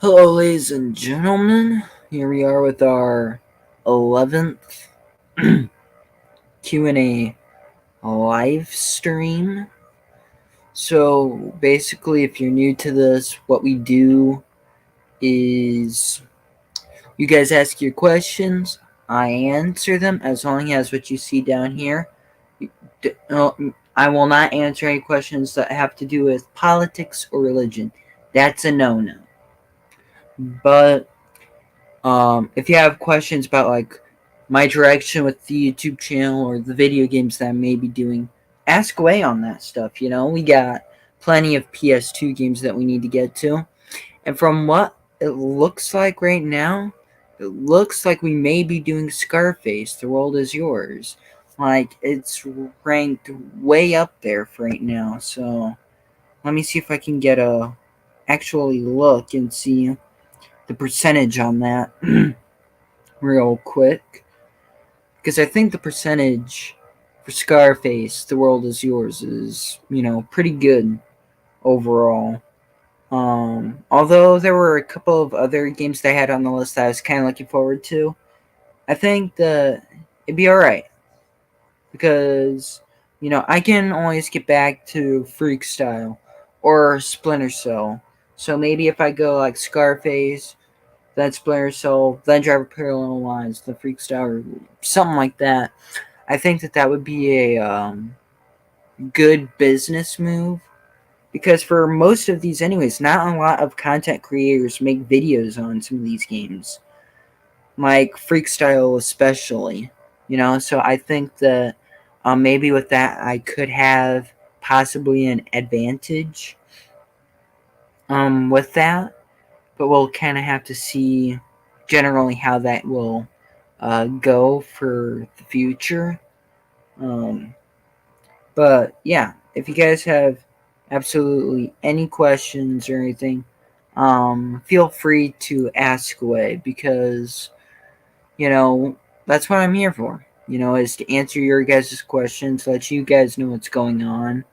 Hello, ladies and gentlemen. Here we are with our 11th Q&A live stream. So, basically, if you're new to this, what we do is you guys ask your questions, I answer them as long as what you see down here. I will not answer any questions that have to do with politics or religion. That's a no-no. But if you have questions about like my direction with the YouTube channel or the video games that I may be doing, ask away on that stuff. We got plenty of PS2 games that we need to get to, and from what it looks like right now, it looks like we may be doing Scarface. The World Is Yours. Like it's ranked way up there for right now. So let me see if I can get a actually look and see the percentage on that. Real quick, because I think the percentage for Scarface, The World Is Yours, is pretty good overall. Although there were a couple of other games that I had on the list that I was kind of looking forward to, I think that it'd be all right because I can always get back to Freak Style or Splinter Cell. So maybe if I go like Scarface, then Splinter Cell, then Driver Parallel Lines, the Freak Style, or something like that. I think that would be a good business move because for most of these, anyways, not a lot of content creators make videos on some of these games, like Freakstyle especially. So I think that maybe with that I could have possibly an advantage with that, but we'll kind of have to see generally how that will go for the future. Um, But yeah, if you guys have absolutely any questions or anything, feel free to ask away because you know that's what I'm here for. Is to answer your guys' questions, let you guys know what's going on.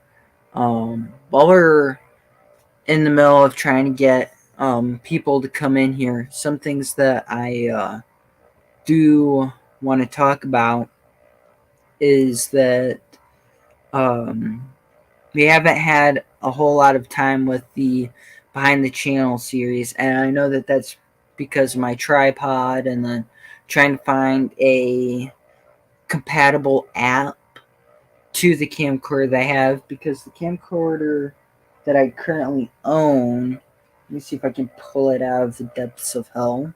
While we're in the middle of trying to get people to come in here, some things that I do want to talk about is that um, we haven't had a whole lot of time with the behind the channel series, and I know that that's because of my tripod and then trying to find a compatible app to the camcorder that I have, because the camcorder that I currently own, let me see if I can pull it out of the depths of hell.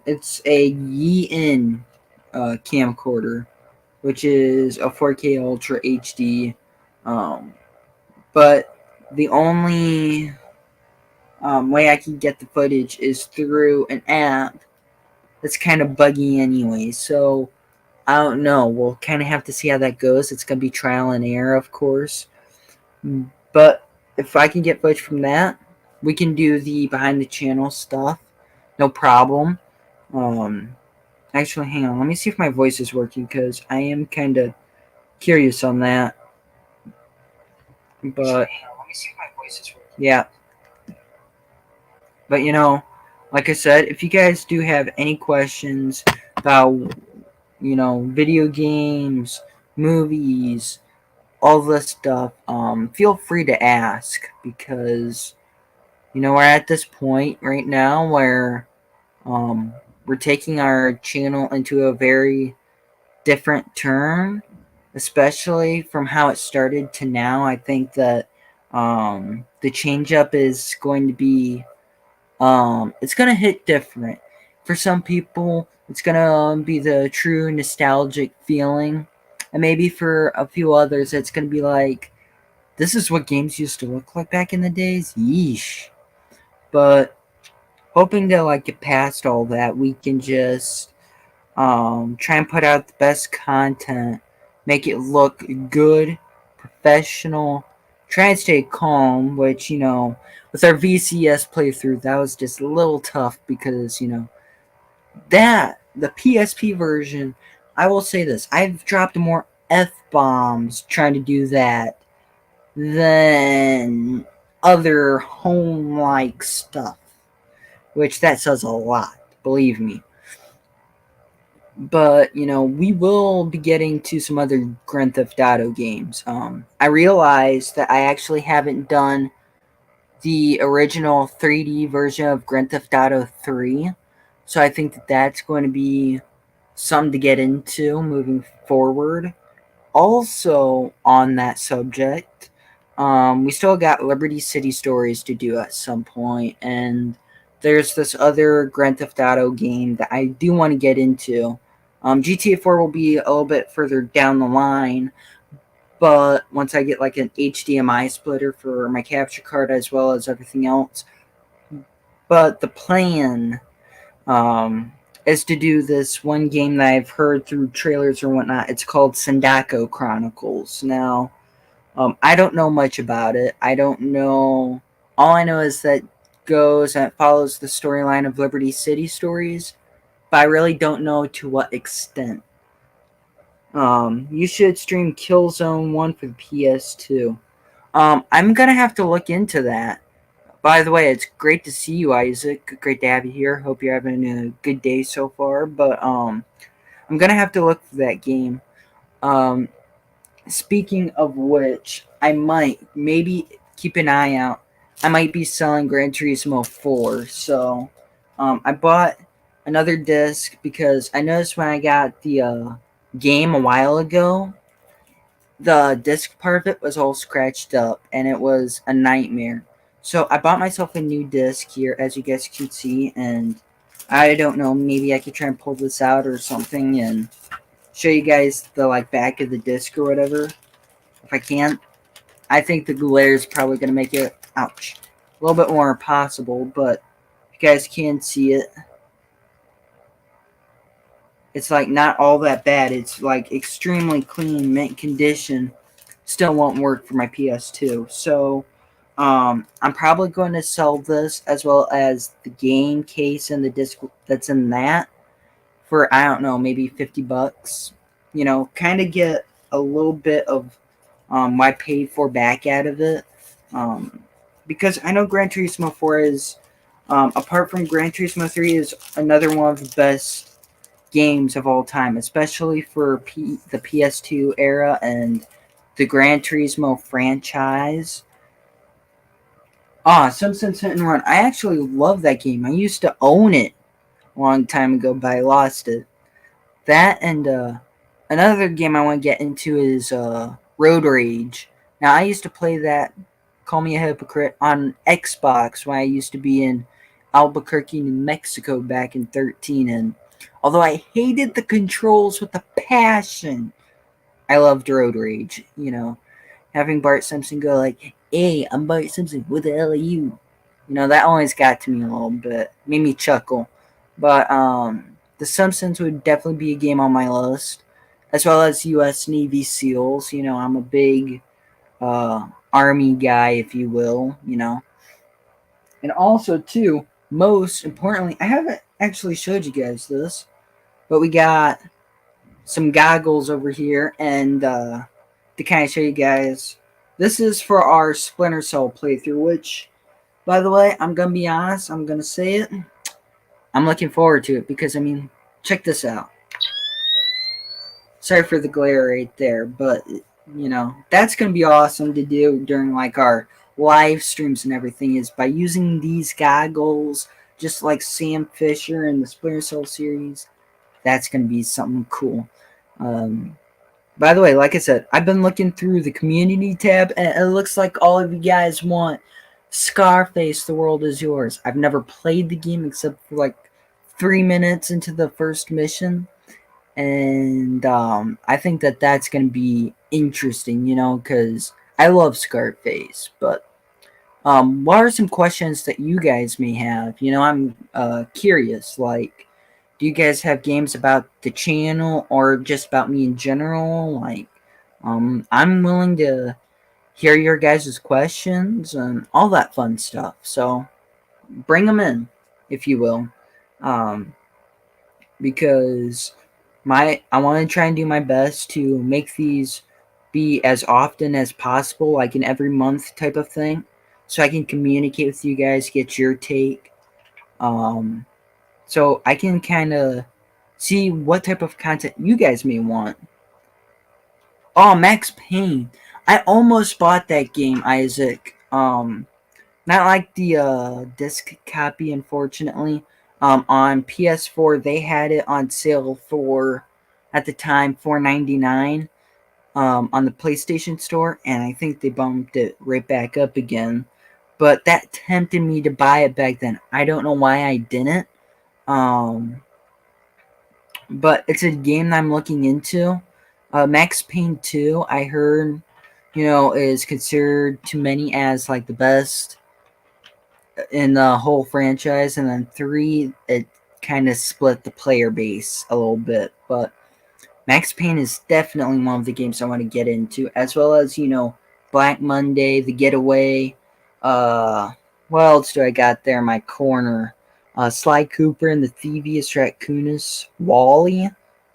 It's a Yi-In camcorder, which is a 4K Ultra HD. But the only way I can get the footage is through an app that's kind of buggy anyway. So I don't know. We'll kind of have to see how that goes. It's going to be trial and error, of course. But if I can get footage from that, we can do the behind the channel stuff. No problem. Actually, hang on. Let me see if my voice is working because I am kind of curious on that. But yeah. But like I said, if you guys do have any questions about video games, movies, all this stuff, feel free to ask because we're at this point right now where we're taking our channel into a very different turn, especially from how it started to now. I think that the change up is going to be it's gonna hit different. For some people, it's gonna be the true nostalgic feeling, and maybe for a few others, it's gonna be like, this is what games used to look like back in the days. Yeesh. But hoping to like get past all that, we can just try and put out the best content, make it look good, professional, try and stay calm, which, with our VCS playthrough, that was just a little tough because, the PSP version, I will say this, I've dropped more F bombs trying to do that than other home like stuff. which that says a lot, believe me. But we will be getting to some other Grand Theft Auto games. I realized that I actually haven't done the original 3D version of Grand Theft Auto 3, so I think that that's going to be something to get into moving forward. Also, on that subject, we still got Liberty City Stories to do at some point, and there's this other Grand Theft Auto game that I do want to get into. GTA 4 will be a little bit further down the line, but once I get like an HDMI splitter for my capture card as well as everything else. But the plan is to do this one game that I've heard through trailers or whatnot. It's called Sandako Chronicles. Now, I don't know much about it. I don't know. All I know is that goes and it follows the storyline of Liberty City Stories, but I really don't know to what extent. You should stream Killzone 1 for the PS2. I'm gonna have to look into that. By the way, it's great to see you, Isaac. Great to have you here. Hope you're having a good day so far. But I'm gonna have to look for that game. Um, Speaking of which, I might maybe keep an eye out. I might be selling Gran Turismo 4. So I bought another disc because I noticed when I got the game a while ago, the disc part of it was all scratched up and it was a nightmare. So I bought myself a new disc here, as you guys can see, and I don't know, maybe I could try and pull this out or something and show you guys the back of the disc or whatever. If I can, I think the glare is probably gonna make it, ouch, a little bit more possible, but if you guys can see it, it's not all that bad. It's extremely clean, mint condition. Still won't work for my PS2. So I'm probably going to sell this as well as the game case and the disc that's in that for, I don't know, maybe $50. Kind of get a little bit of what I paid for back out of it. Because I know Gran Turismo 4 is, apart from Gran Turismo 3, is another one of the best games of all time, especially for the PS2 era and the Gran Turismo franchise. Simpsons Hit and Run. I actually love that game. I used to own it a long time ago, but I lost it. That and another game I want to get into is Road Rage. Now, I used to play that, call me a hypocrite, on Xbox when I used to be in Albuquerque, New Mexico back in 13. And although I hated the controls with a passion, I loved Road Rage. Having Bart Simpson go like, "Hey, I'm Bart Simpson. What the hell are you?" That always got to me a little bit, made me chuckle. But The Simpsons would definitely be a game on my list, as well as U.S. Navy SEALs. I'm a big Army guy, if you will. And also too, most importantly, I haven't actually showed you guys this, but we got some goggles over here, and to kind of show you guys, this is for our Splinter Cell playthrough, which, by the way, I'm going to be honest, I'm going to say it, I'm looking forward to it, because, check this out. Sorry for the glare right there, but, that's going to be awesome to do during, our live streams and everything, is by using these goggles, just like Sam Fisher in the Splinter Cell series. That's going to be something cool. By the way, like I said, I've been looking through the community tab, and it looks like all of you guys want Scarface, The World Is Yours. I've never played the game except for 3 minutes into the first mission, and I think that that's going to be interesting, because I love Scarface. But what are some questions that you guys may have? I'm curious, do you guys have games about the channel or just about me in general? I'm willing to hear your guys' questions and all that fun stuff. So bring them in, if you will, because I want to try and do my best to make these be as often as possible, like an every month type of thing, so I can communicate with you guys, get your take So I can kind of see what type of content you guys may want. Oh, Max Payne. I almost bought that game, Isaac. Not like the disc copy, unfortunately. On PS4, they had it on sale for, at the time, $4.99 on the PlayStation Store, and I think they bumped it right back up again. But that tempted me to buy it back then. I don't know why I didn't. Um, but it's a game that I'm looking into. Max Payne 2, I heard, is considered to many as like the best in the whole franchise, and then 3, it kind of split the player base a little bit. But Max Payne is definitely one of the games I want to get into, as well as, Black Monday, The Getaway. Uh, what else do I got there in my corner? Sly Cooper and the Thievius Raccoonus. Wally.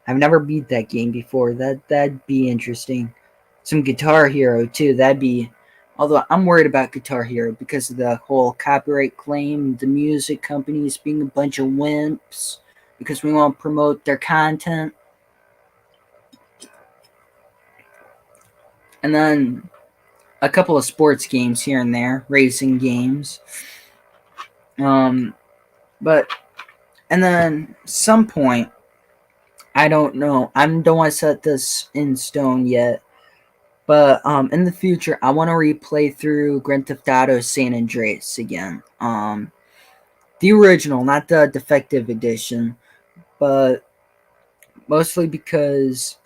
I've never beat that game before. That'd be interesting. Some Guitar Hero too. That'd be. Although I'm worried about Guitar Hero because of the whole copyright claim, the music companies being a bunch of wimps because we won't promote their content. And then a couple of sports games here and there, racing games. Um, but and then some point, I don't know. I don't want to set this in stone yet, but in the future, I want to replay through Grand Theft Auto San Andreas again. The original, not the defective edition, but mostly because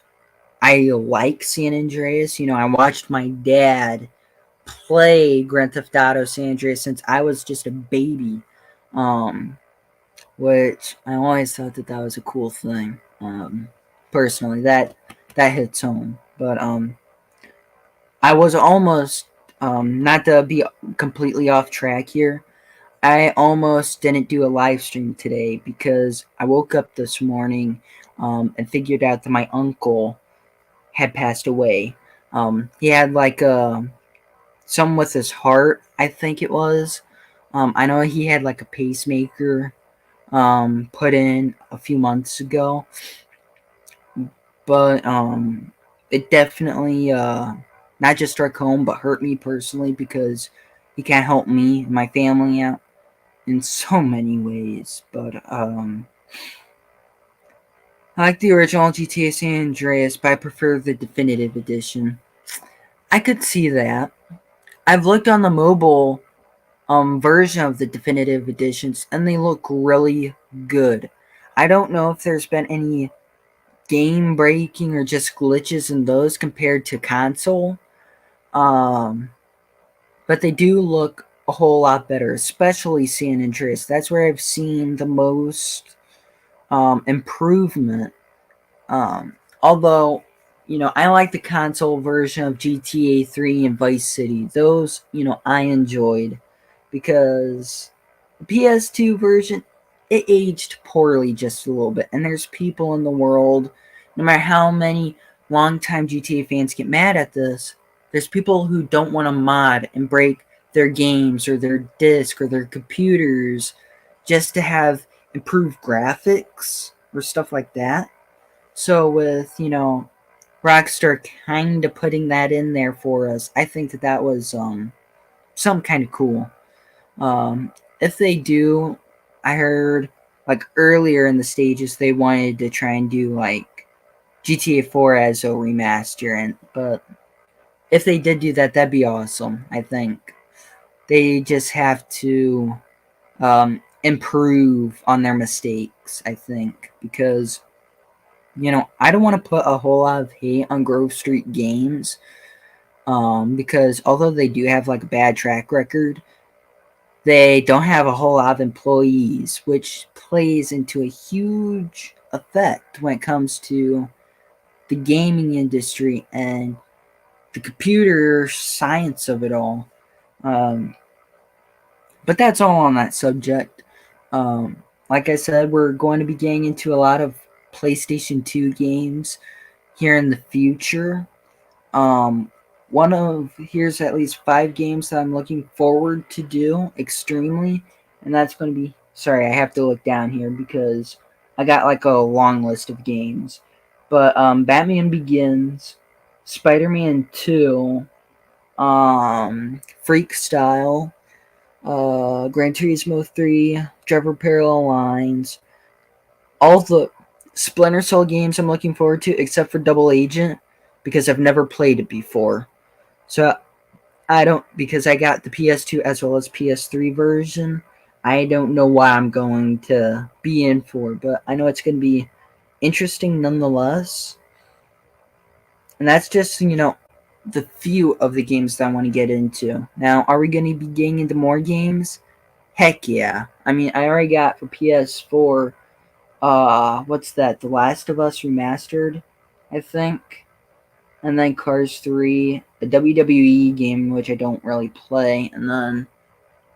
I like San Andreas. I watched my dad play Grand Theft Auto San Andreas since I was just a baby, um, which I always thought that was a cool thing. Personally, that hits home. But I was almost, not to be completely off track here. I almost didn't do a live stream today because I woke up this morning and figured out that my uncle had passed away. He had like some with his heart, I think it was. I know he had like a pacemaker put in a few months ago, but it definitely not just struck home, but hurt me personally because he can't help me and my family out in so many ways. But I like the original GTA San Andreas, but I prefer the definitive edition. I could see that. I've looked on the mobile version of the definitive editions, and they look really good. I don't know if there's been any game breaking or just glitches in those compared to console, um, but they do look a whole lot better, especially San Andreas. That's where I've seen the most improvement. Although, I like the console version of GTA 3 and Vice City. Those, I enjoyed because the PS2 version, it aged poorly just a little bit. And there's people in the world, no matter how many longtime GTA fans get mad at this, there's people who don't want to mod and break their games or their disc or their computers just to have improved graphics or stuff like that. So with, Rockstar kind of putting that in there for us, I think that was some kind of cool. If they do, I heard like earlier in the stages they wanted to try and do like GTA 4 as a remaster, but if they did do that, that'd be awesome. I think they just have to improve on their mistakes. I think because I don't want to put a whole lot of hate on Grove Street Games, because although they do have like a bad track record, they don't have a whole lot of employees, which plays into a huge effect when it comes to the gaming industry and the computer science of it all. Um, but that's all on that subject. Like I said, we're going to be getting into a lot of PlayStation 2 games here in the future. Here's at least 5 games that I'm looking forward to do extremely, and that's going to be Sorry, I have to look down here because I got like a long list of games. But Batman Begins, Spider-Man 2, Freak Style, Gran Turismo 3, Driver Parallel Lines, all the Splinter Cell games I'm looking forward to, except for Double Agent, because I've never played it before. So I don't, because I got the PS2 as well as PS3 version. I don't know what I'm going to be in for, but I know it's going to be interesting nonetheless. And that's just, the few of the games that I want to get into. Now, are we going to be getting into more games? Heck yeah. I mean, I already got for PS4, what's that? The Last of Us Remastered, I think. And then Cars 3, a WWE game, which I don't really play. And then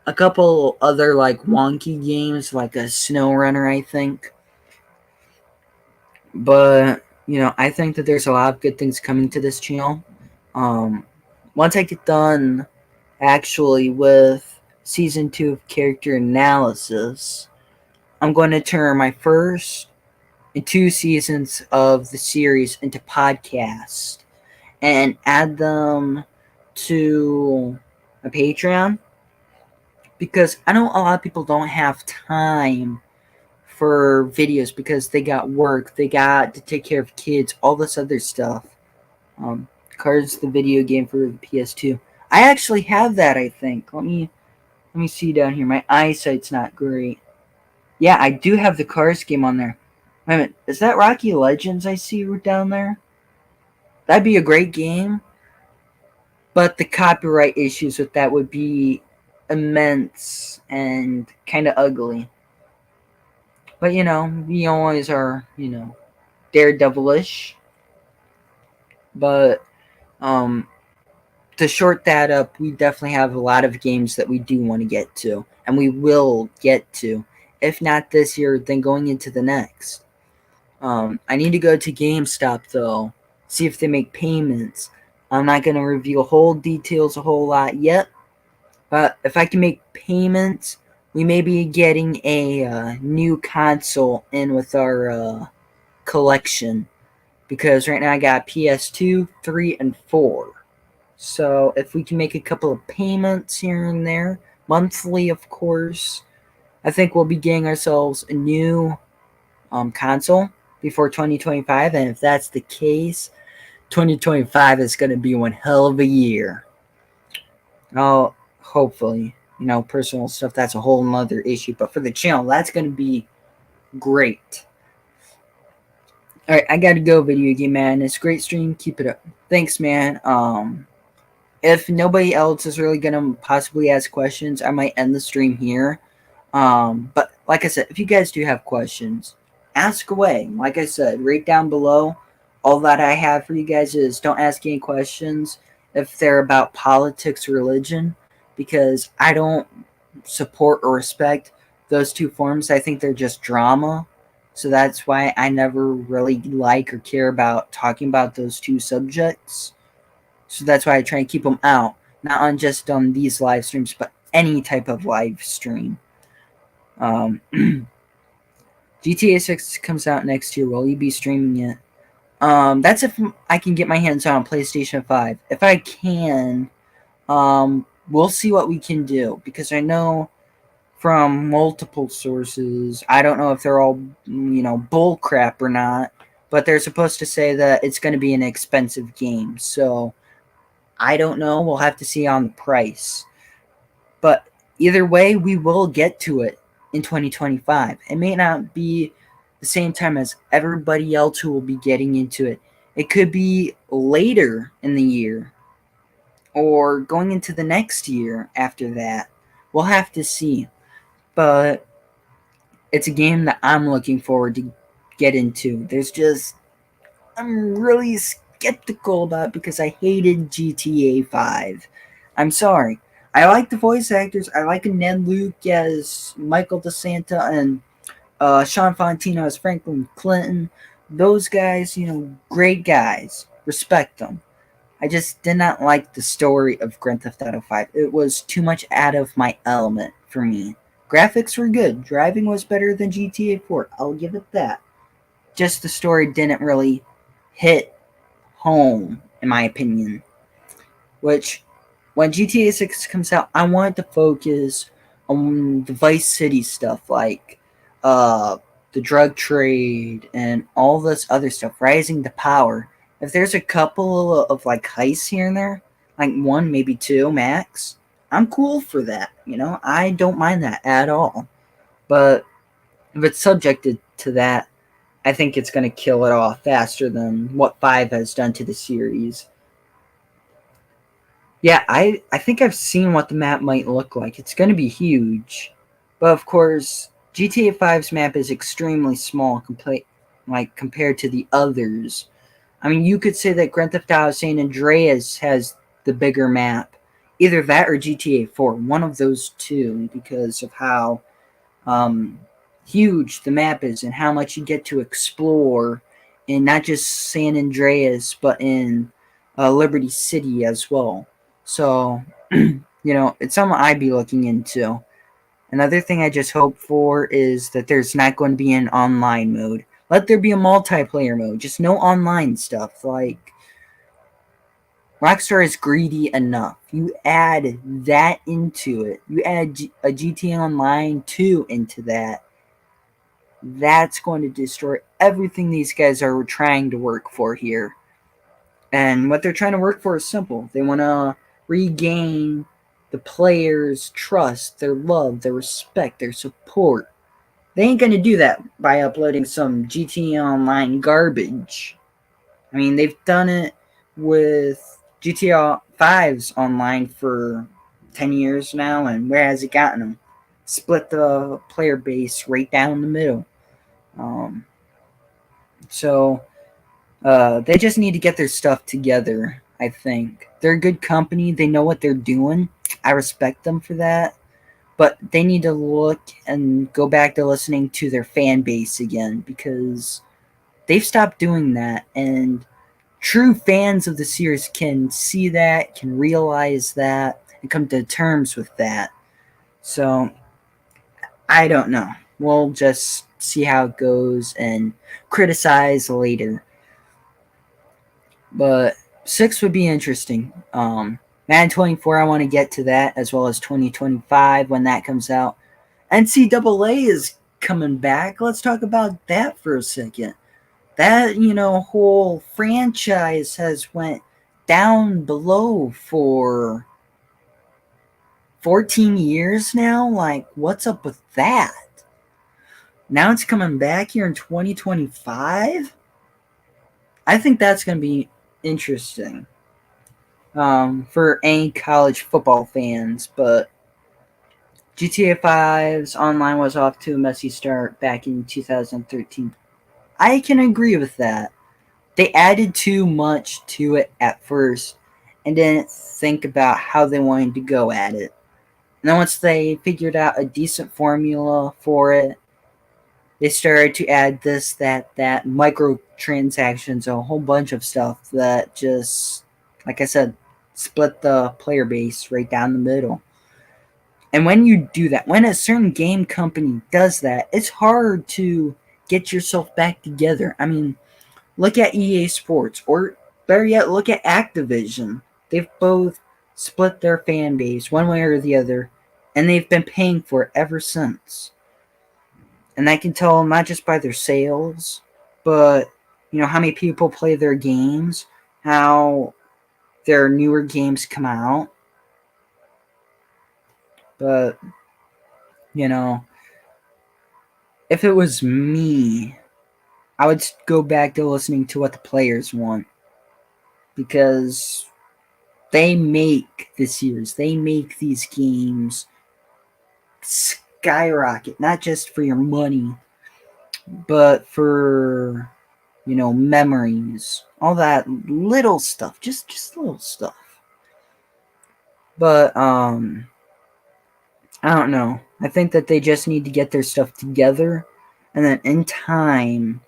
a couple other, like, wonky games, like a Snow Runner, I think. But, I think that there's a lot of good things coming to this channel. Once I get done actually with season 2 of character analysis, I'm going to turn my first and 2 seasons of the series into podcasts and add them to a Patreon, because I know a lot of people don't have time for videos because they got work, they got to take care of kids, all this other stuff. Cars, the video game for the PS2. I actually have that. I think. Let me see down here. My eyesight's not great. Yeah, I do have the Cars game on there. Wait a minute, is that Rocky Legends I see down there? That'd be a great game, but the copyright issues with that would be immense and kind of ugly. But we always are, daredevilish. But to short that up, we definitely have a lot of games that we do want to get to, and we will get to. If not this year, then going into the next. I need to go to GameStop though, see if they make payments. I'm not going to reveal whole details a whole lot yet, but if I can make payments, we may be getting a new console in with our collection, because right now I got PS2, 3, and 4. So if we can make a couple of payments here and there, monthly of course, I think we'll be getting ourselves a new console before 2025. And if that's the case, 2025 is going to be one hell of a year. Oh, hopefully. Personal stuff, that's a whole nother issue. But for the channel, that's going to be great. Alright, I gotta go, video game man. It's a great stream. Keep it up. Thanks, man. If nobody else is really gonna possibly ask questions, I might end the stream here. But like I said, if you guys do have questions, ask away. Like I said, right down below, all that I have for you guys is don't ask any questions if they're about politics or religion, because I don't support or respect those two forms. I think they're just drama. So that's why I never really like or care about talking about those two subjects. So that's why I try and keep them out. Not on just on these live streams, but any type of live stream. GTA 6 comes out next year. Will you be streaming it? That's if I can get my hands on PlayStation 5. If I can, we'll see what we can do. Because I know from multiple sources, I don't know if they're all, bull crap or not, but they're supposed to say that it's going to be an expensive game. So I don't know. We'll have to see on the price. But either way, we will get to it in 2025. It may not be the same time as everybody else who will be getting into it. It could be later in the year or going into the next year after that. We'll have to see. But it's a game that I'm looking forward to get into. I'm really skeptical about it because I hated GTA 5. I'm sorry. I like the voice actors. I like Ned Luke as Michael DeSanta and Sean Fontino as Franklin Clinton. Those guys, great guys. Respect them. I just did not like the story of Grand Theft Auto 5. It was too much out of my element for me. Graphics were good. Driving was better than GTA 4. I'll give it that. Just the story didn't really hit home, in my opinion. Which, when GTA 6 comes out, I want to focus on the Vice City stuff, like uh, the drug trade and all this other stuff, rising to power. If there's a couple of like heists here and there, like one, maybe two max, I'm cool for that. I don't mind that at all. But if it's subjected to that, I think it's going to kill it off faster than what 5 has done to the series. Yeah, I think I've seen what the map might look like. It's going to be huge. But of course, GTA 5's map is extremely small compared to the others. I mean, you could say that Grand Theft Auto San Andreas has the bigger map. Either that or GTA 4, one of those two, because of how huge the map is and how much you get to explore in not just San Andreas, but in Liberty City as well. So, it's something I'd be looking into. Another thing I just hope for is that there's not going to be an online mode. Let there be a multiplayer mode, just no online stuff. Like, Rockstar is greedy enough. You add that into it. You add a GTA Online 2 into that. That's going to destroy everything these guys are trying to work for here. And what they're trying to work for is simple. They want to regain the players' trust, their love, their respect, their support. They ain't going to do that by uploading some GTA Online garbage. I mean, they've done it with GTA 5's online for 10 years now, and where has it gotten them? Split the player base right down the middle. Um, so they just need to get their stuff together, I think. They're a good company. They know what they're doing. I respect them for that. But they need to look and go back to listening to their fan base again, because they've stopped doing that. And true fans of the series can see that, can realize that, and come to terms with that. So I don't know. We'll just see how it goes and criticize later. But 6 would be interesting. Madden 24, I want to get to that, as well as 2025 when that comes out. NCAA is coming back. Let's talk about that for a second. That, whole franchise has went down below for 14 years now. Like, what's up with that? Now it's coming back here in 2025. I think that's going to be interesting for any college football fans. But GTA 5's online was off to a messy start back in 2013. I can agree with that. They added too much to it at first and didn't think about how they wanted to go at it. And then once they figured out a decent formula for it, they started to add this, that, microtransactions, a whole bunch of stuff that just, like I said, split the player base right down the middle. And when you do that, when a certain game company does that, it's hard to get yourself back together. I mean, look at EA Sports, or better yet, look at Activision. They've both split their fan base one way or the other, and they've been paying for it ever since. And I can tell not just by their sales, but how many people play their games, how their newer games come out. But if it was me, I would go back to listening to what the players want, because they make this year's, they make these games skyrocket, not just for your money, but for memories, all that little stuff, just little stuff. But I don't know. I think that they just need to get their stuff together, and then in time,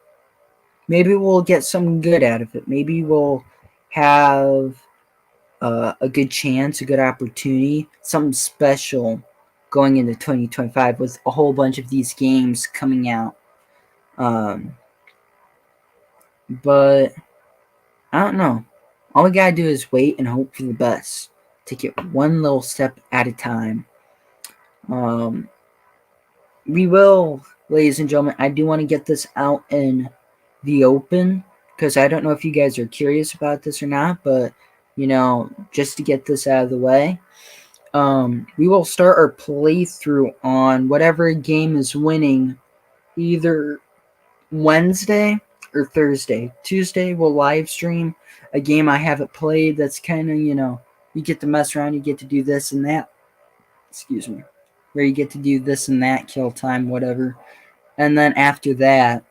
maybe we'll get something good out of it. Maybe we'll have a good chance, a good opportunity, something special going into 2025 with a whole bunch of these games coming out. But I don't know. All we gotta do is wait and hope for the best. Take it one little step at a time. We will, ladies and gentlemen. I do want to get this out in the open because I don't know if you guys are curious about this or not, but just to get this out of the way, we will start our playthrough on whatever game is winning either Wednesday or Thursday. Tuesday we'll live stream a game I haven't played that's kind of, you get to mess around, you get to do this and that. Excuse me. Where you get to do this and that, kill time, whatever. And then after that,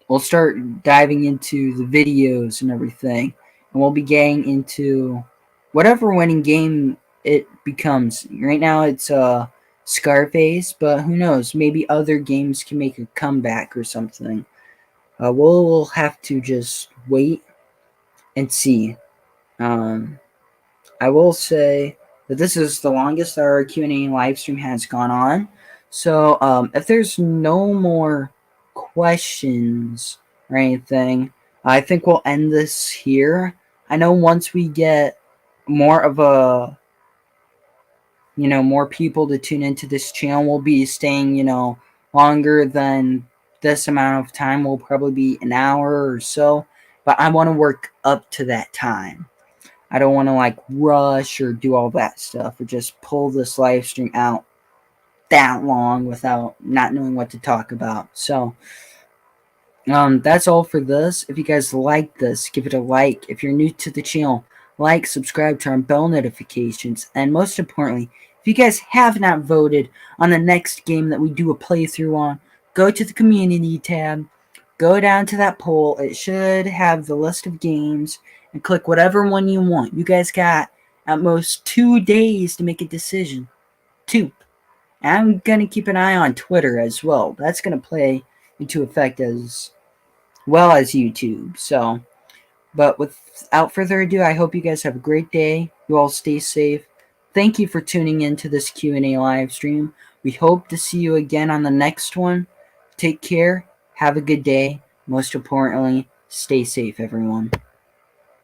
we'll start diving into the videos and everything. And we'll be getting into whatever winning game it becomes. Right now it's Scarface, but who knows? Maybe other games can make a comeback or something. We'll have to just wait and see. I will say that this is the longest our Q&A live stream has gone on. So if there's no more questions or anything, I think we'll end this here. I know once we get more of a, more people to tune into this channel, we'll be staying, longer than this amount of time. Will probably be an hour or so, but I want to work up to that time. I don't want to rush or do all that stuff or just pull this live stream out that long without not knowing what to talk about. So that's all for this. If you guys like this, give it a like. If you're new to the channel, like, subscribe, turn on bell notifications, and most importantly, if you guys have not voted on the next game that we do a playthrough on, go to the community tab, go down to that poll. It should have the list of games, and click whatever one you want. You guys got at most 2 days to make a decision. 2. And I'm going to keep an eye on Twitter as well. That's going to play into effect as well as YouTube. So, but without further ado, I hope you guys have a great day. You all stay safe. Thank you for tuning in to this Q&A live stream. We hope to see you again on the next one. Take care. Have a good day. Most importantly, stay safe, everyone.